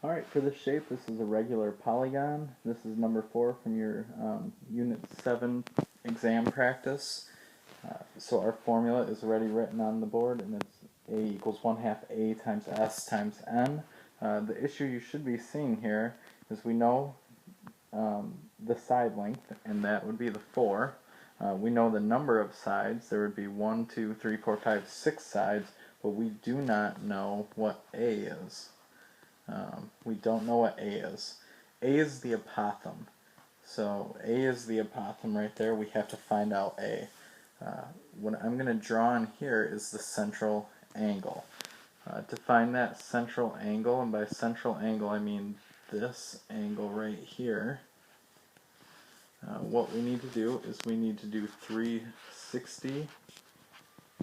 Alright, for this shape, this is a regular polygon. This is number 4 from your Unit 7 exam practice. So our formula is already written on the board, and it's A equals 1/2 A times S times N. The issue you should be seeing here is we know the side length, and that would be the 4. We know the number of sides. There would be 1, 2, 3, 4, 5, 6 sides, but we do not know what A is. We don't know what A is. A is the apothem. So A is the apothem right there. We have to find out A. What I'm going to draw on here is the central angle. To find that central angle, and by central angle I mean this angle right here, what we need to do is we need to do 360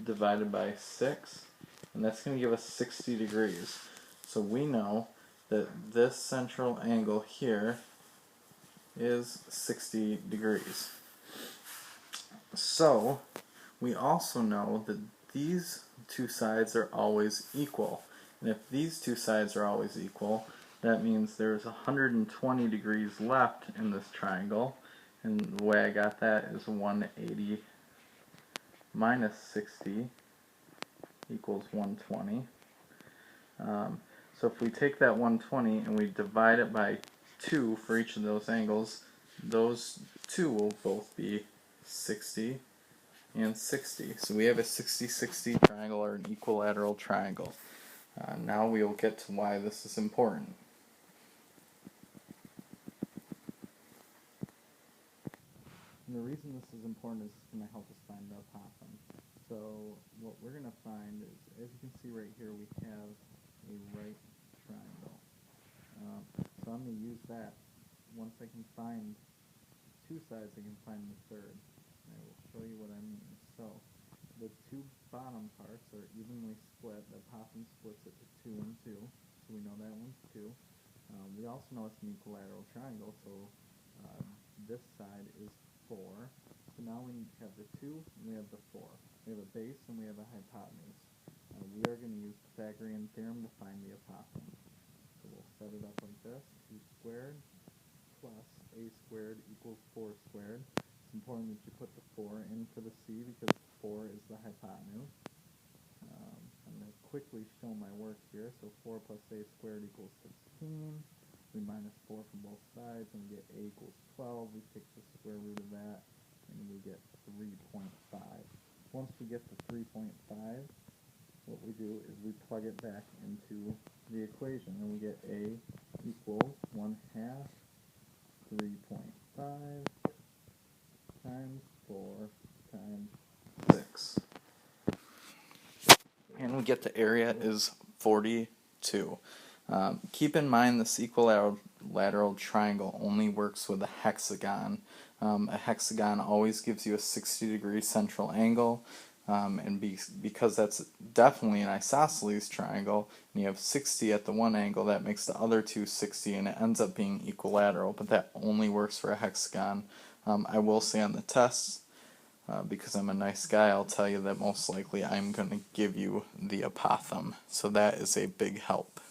divided by 6, and that's going to give us 60 degrees. So we know that this central angle here is 60 degrees. So we also know that these two sides are always equal. And if these two sides are always equal, that means there's 120 degrees left in this triangle. And the way I got that is 180 minus 60 equals 120. So if we take that 120 and we divide it by 2 for each of those angles, those two will both be 60 and 60. So we have a 60-60 triangle, or an equilateral triangle. Now we will get to why this is important. And the reason this is important is it's going to help us find the apothem. So what we're going to find is, as you can see right here, we have a right triangle. So I'm going to use that. Once I can find two sides, I can find the third. And I will show you what I mean. So the two bottom parts are evenly split. The apothem splits it to 2 and 2. So we know that one's 2. We also know it's an equilateral triangle, so this side is 4. So now we have the 2 and we have the 4. We have a base and we have a hypotenuse. We are going to use Pythagorean theorem to find the apothem. So we'll set it up like this. 2 squared plus a squared equals 4 squared. It's important that you put the 4 in for the c because 4 is the hypotenuse. I'm going to quickly show my work here. So 4 plus a squared equals 16. We minus 4 from both sides and we get a equals 12. We take the square root of that and we get 3.5. Once we get to 3.5, what we do is we plug it back into the equation and we get a equals 1/2 3.5 times 4 times 6. And we get the area is 42. Keep in mind this equilateral triangle only works with a hexagon. A hexagon always gives you a 60-degree central angle, and because that's definitely an isosceles triangle, and you have 60 at the one angle, that makes the other two 60, and it ends up being equilateral, but that only works for a hexagon. I will say on the test, because I'm a nice guy, I'll tell you that most likely I'm going to give you the apothem, so that is a big help.